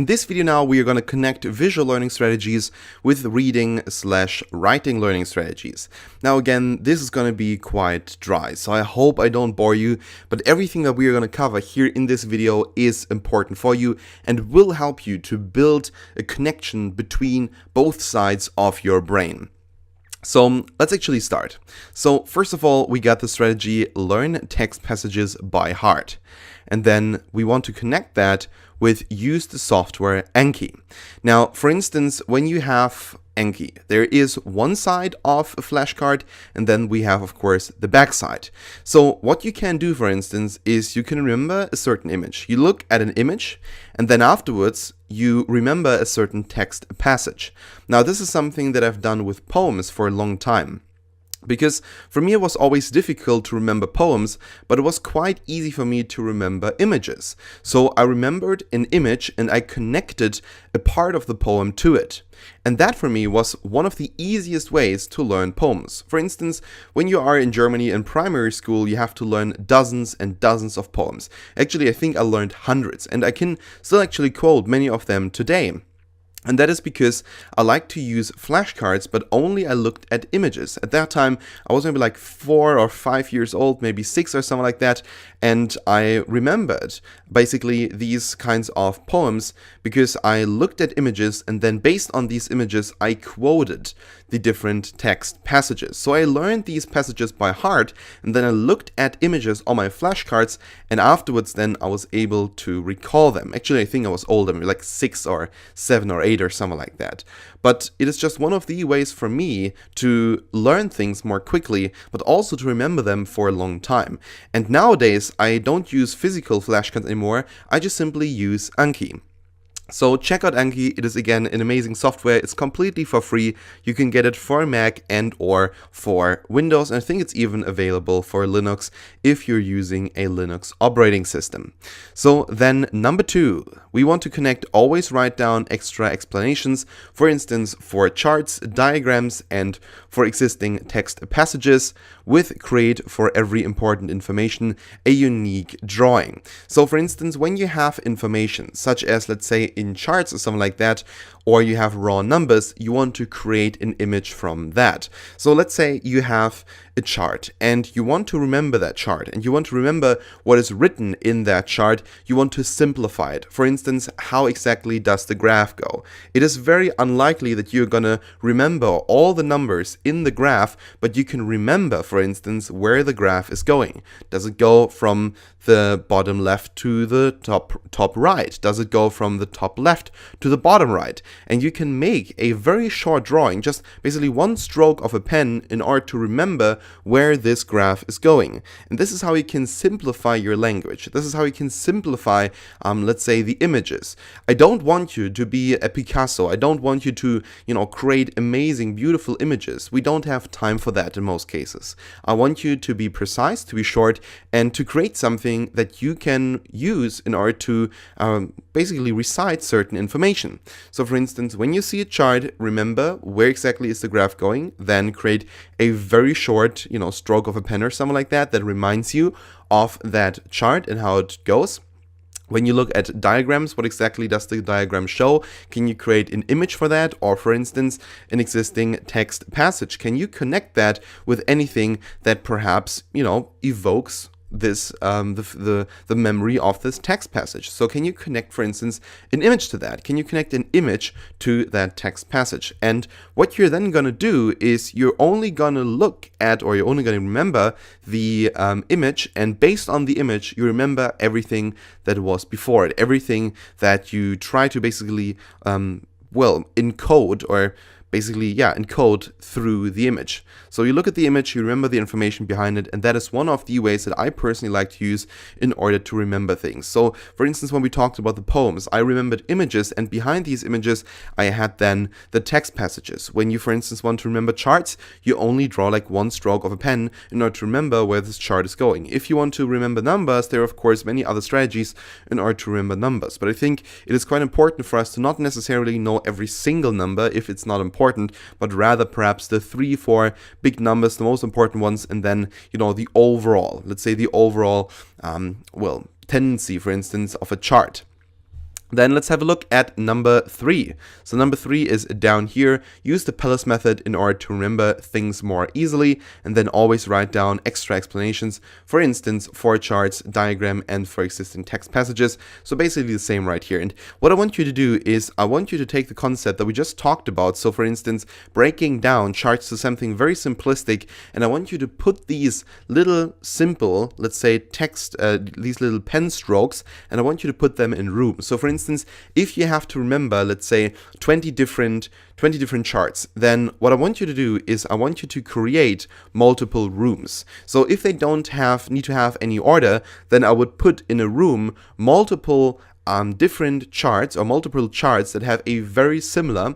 In this video now, we are going to connect visual learning strategies with reading/writing learning strategies. Now again, this is going to be quite dry, so I hope I don't bore you, but everything that we are going to cover here in this video is important for you and will help you to build a connection between both sides of your brain. So let's actually start. So first of all, we got the strategy learn text passages by heart. And then we want to connect that with use the software Anki. Now, for instance, when you have Anki, there is one side of a flashcard, and then we have, of course, the back side. So what you can do, for instance, is you can remember a certain image. You look at an image, and then afterwards, you remember a certain text passage. Now, this is something that I've done with poems for a long time. Because for me it was always difficult to remember poems, but it was quite easy for me to remember images. So I remembered an image and I connected a part of the poem to it. And that for me was one of the easiest ways to learn poems. For instance, when you are in Germany in primary school, you have to learn dozens and dozens of poems. Actually, I think I learned hundreds, and I can still actually quote many of them today. And that is because I like to use flashcards, but only I looked at images. At that time, I was maybe like 4 or 5 years old, maybe 6 or something like that. And I remembered basically these kinds of poems because I looked at images, and then based on these images, I quoted the different text passages. So I learned these passages by heart, and then I looked at images on my flashcards, and afterwards then I was able to recall them. Actually, I think I was older, maybe like 6 or 7 or 8 or something like that. But it is just one of the ways for me to learn things more quickly, but also to remember them for a long time. And nowadays, I don't use physical flashcards anymore, I just simply use Anki. So check out Anki. It is again an amazing software. It's completely for free. You can get it for Mac and or for Windows, and I think it's even available for Linux if you're using a Linux operating system. So then number 2, we want to connect always write down extra explanations, for instance for charts, diagrams, and for existing text passages, with create for every important information a unique drawing. So for instance, when you have information such as, let's say, in charts or something like that, or you have raw numbers, you want to create an image from that. So let's say you have a chart and you want to remember that chart and you want to remember what is written in that chart. You want to simplify it. For instance, how exactly does the graph go? It is very unlikely that you're gonna remember all the numbers in the graph, but you can remember, for instance, where the graph is going. Does it go from the bottom left to the top right? Does it go from the top left to the bottom right? And you can make a very short drawing, just basically one stroke of a pen, in order to remember where this graph is going. And this is how you can simplify your language. This is how you can simplify, let's say, the images. I don't want you to be a Picasso. I don't want you to, create amazing, beautiful images. We don't have time for that in most cases. I want you to be precise, to be short, and to create something that you can use in order to basically recite certain information. So for instance, when you see a chart, remember where exactly is the graph going, then create a very short, stroke of a pen or something like that that reminds you of that chart and how it goes. When you look at diagrams, what exactly does the diagram show? Can you create an image for that? Or for instance, an existing text passage? Can you connect that with anything that perhaps, evokes this the memory of this text passage? So can you connect, for instance, an image to that? Can you connect an image to that text passage? And what you're then going to do is you're only going to look at, or you're only going to remember the image, and based on the image you remember everything that was before it, everything that you try to basically encode, or encode through the image. So you look at the image, you remember the information behind it, and that is one of the ways that I personally like to use in order to remember things. So for instance, when we talked about the poems, I remembered images, and behind these images I had then the text passages. When you, for instance, want to remember charts, you only draw like one stroke of a pen in order to remember where this chart is going. If you want to remember numbers, there are of course many other strategies in order to remember numbers, but I think it is quite important for us to not necessarily know every single number if it's not important, but rather perhaps the 3-4 big numbers, the most important ones, and then the overall, let's say the overall tendency, for instance, of a chart. Then let's have a look at number 3. So number 3 is down here. Use the Pellis method in order to remember things more easily, and then always write down extra explanations, for instance, for charts, diagram, and for existing text passages. So basically the same right here. And what I want you to do is I want you to take the concept that we just talked about. So for instance, breaking down charts to something very simplistic, and I want you to put these little simple, let's say text, these little pen strokes, and I want you to put them in rooms. So for instance, if you have to remember, let's say 20 different charts, then what I want you to do is I want you to create multiple rooms. So if they don't need to have any order, then I would put in a room multiple different charts or multiple charts that have a very similar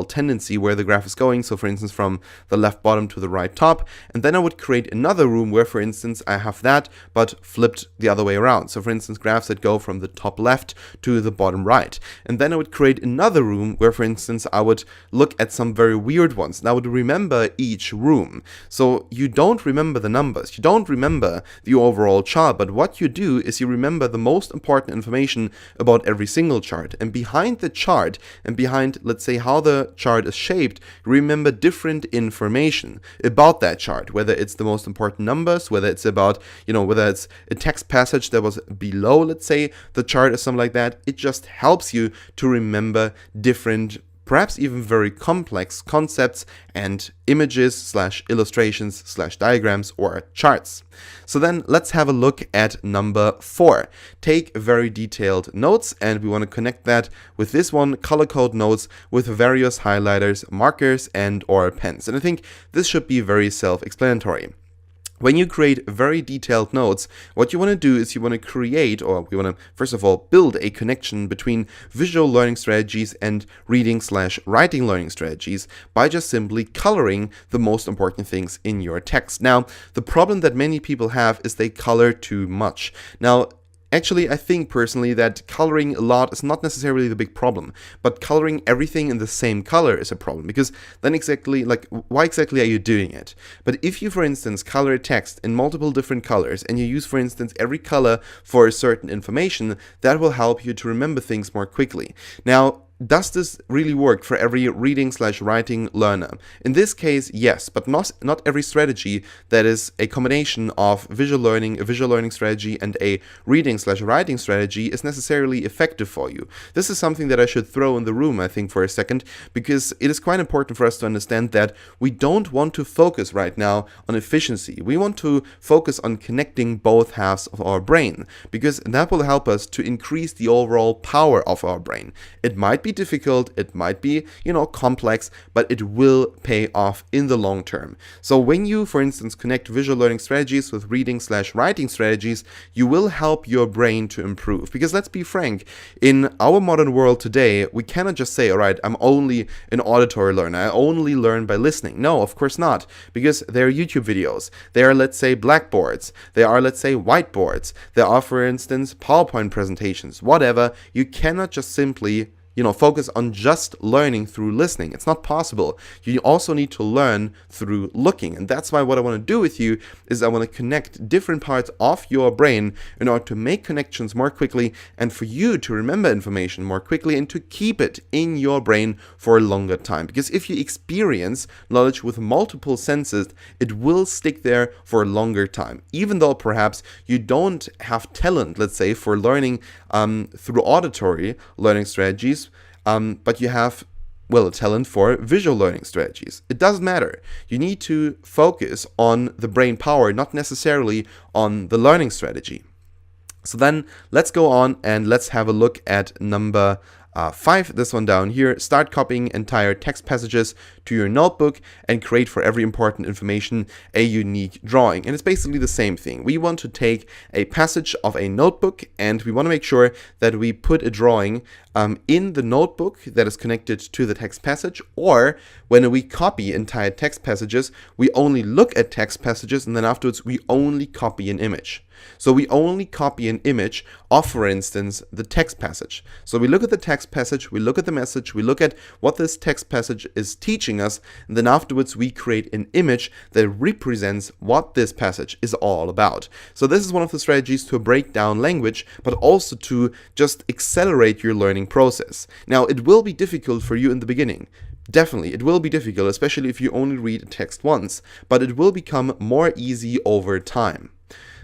tendency where the graph is going. So for instance, from the left bottom to the right top. And then I would create another room where, for instance, I have that, but flipped the other way around. So for instance, graphs that go from the top left to the bottom right. And then I would create another room where, for instance, I would look at some very weird ones. And I would remember each room. So you don't remember the numbers. You don't remember the overall chart. But what you do is you remember the most important information about every single chart. And behind the chart and behind, let's say, how the chart is shaped, remember different information about that chart, whether it's the most important numbers, whether it's about, whether it's a text passage that was below, let's say, the chart or something like that. It just helps you to remember different, perhaps even very complex concepts and images / illustrations / diagrams or charts. So then let's have a look at number 4. Take very detailed notes, and we want to connect that with this one, color code notes with various highlighters, markers, and or pens. And I think this should be very self-explanatory. When you create very detailed notes, what you want to do is you want to create, or we want to, first of all, build a connection between visual learning strategies and reading / writing learning strategies by just simply coloring the most important things in your text. Now, the problem that many people have is they color too much. Now, actually, I think personally that coloring a lot is not necessarily the big problem, but coloring everything in the same color is a problem, because then exactly, why exactly are you doing it? But if you, for instance, color a text in multiple different colors and you use, for instance, every color for a certain information, that will help you to remember things more quickly. Now, does this really work for every reading / writing learner? In this case, yes, but not every strategy that is a combination of a visual learning strategy and a reading / writing strategy is necessarily effective for you. This is something that I should throw in the room, I think, for a second, because it is quite important for us to understand that we don't want to focus right now on efficiency. We want to focus on connecting both halves of our brain, because that will help us to increase the overall power of our brain. It might be difficult, it might be, complex, but it will pay off in the long term. So when you, for instance, connect visual learning strategies with reading / writing strategies, you will help your brain to improve. Because let's be frank, in our modern world today, we cannot just say, all right, I'm only an auditory learner, I only learn by listening. No, of course not, because there are YouTube videos, there are, let's say, blackboards, there are, let's say, whiteboards, there are, for instance, PowerPoint presentations, whatever. You cannot just simply focus on just learning through listening. It's not possible. You also need to learn through looking. And that's why what I want to do with you is I want to connect different parts of your brain in order to make connections more quickly and for you to remember information more quickly and to keep it in your brain for a longer time. Because if you experience knowledge with multiple senses, it will stick there for a longer time. Even though perhaps you don't have talent, let's say, for learning through auditory learning strategies, but you have, a talent for visual learning strategies. It doesn't matter. You need to focus on the brain power, not necessarily on the learning strategy. So then let's go on and let's have a look at number 5, this one down here. Start copying entire text passages to your notebook and create for every important information a unique drawing. And it's basically the same thing. We want to take a passage of a notebook and we want to make sure that we put a drawing in the notebook that is connected to the text passage, or when we copy entire text passages, we only look at text passages and then afterwards we only copy an image. So we only copy an image of, for instance, the text passage. So we look at the text passage, we look at the message, we look at what this text passage is teaching teaching us, and then afterwards we create an image that represents what this passage is all about. So this is one of the strategies to break down language, but also to just accelerate your learning process. Now, it will be difficult for you in the beginning. Definitely, it will be difficult, especially if you only read a text once, but it will become more easy over time.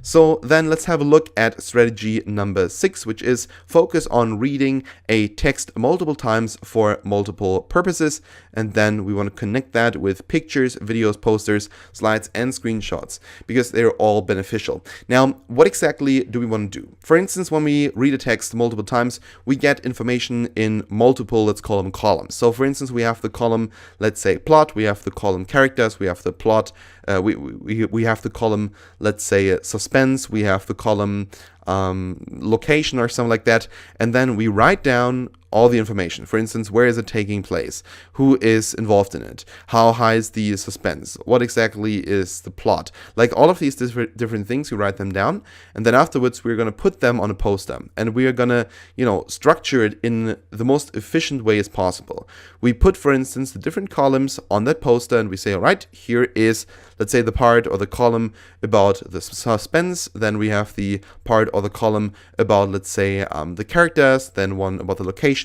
So then let's have a look at strategy number 6, which is focus on reading a text multiple times for multiple purposes. And then we want to connect that with pictures, videos, posters, slides, and screenshots, because they're all beneficial. Now, what exactly do we want to do? For instance, when we read a text multiple times, we get information in multiple, let's call them columns. So for instance, we have the column, let's say plot, we have the column characters, we have the plot, we have the column, let's say suspense, we have the column location or something like that, and then we write down all the information. For instance, where is it taking place? Who is involved in it? How high is the suspense? What exactly is the plot? Like all of these different things, we write them down, and then afterwards we're going to put them on a poster, and we are going to, structure it in the most efficient way as possible. We put, for instance, the different columns on that poster, and we say, all right, here is, let's say, the part or the column about the suspense. Then we have the part or the column about, let's say, the characters, then one about the location,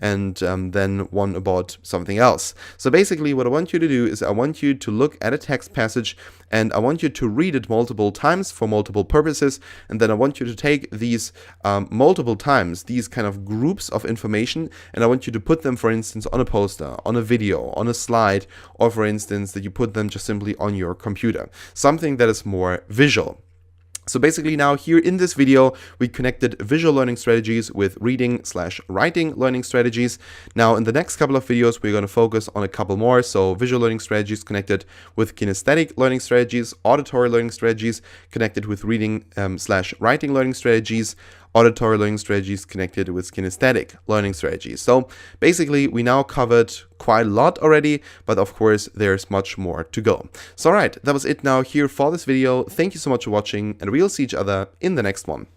and then one about something else. So basically what I want you to do is I want you to look at a text passage, and I want you to read it multiple times for multiple purposes, and then I want you to take these multiple times, these kind of groups of information, and I want you to put them, for instance, on a poster, on a video, on a slide, or for instance that you put them just simply on your computer, something that is more visual. So basically now here in this video, we connected visual learning strategies with reading/writing learning strategies. Now in the next couple of videos, we're going to focus on a couple more. So visual learning strategies connected with kinesthetic learning strategies, auditory learning strategies connected with reading/writing learning strategies, auditory learning strategies connected with kinesthetic learning strategies. So basically we now covered quite a lot already, but of course there's much more to go. So alright, that was it now here for this video. Thank you so much for watching, and we'll see each other in the next one.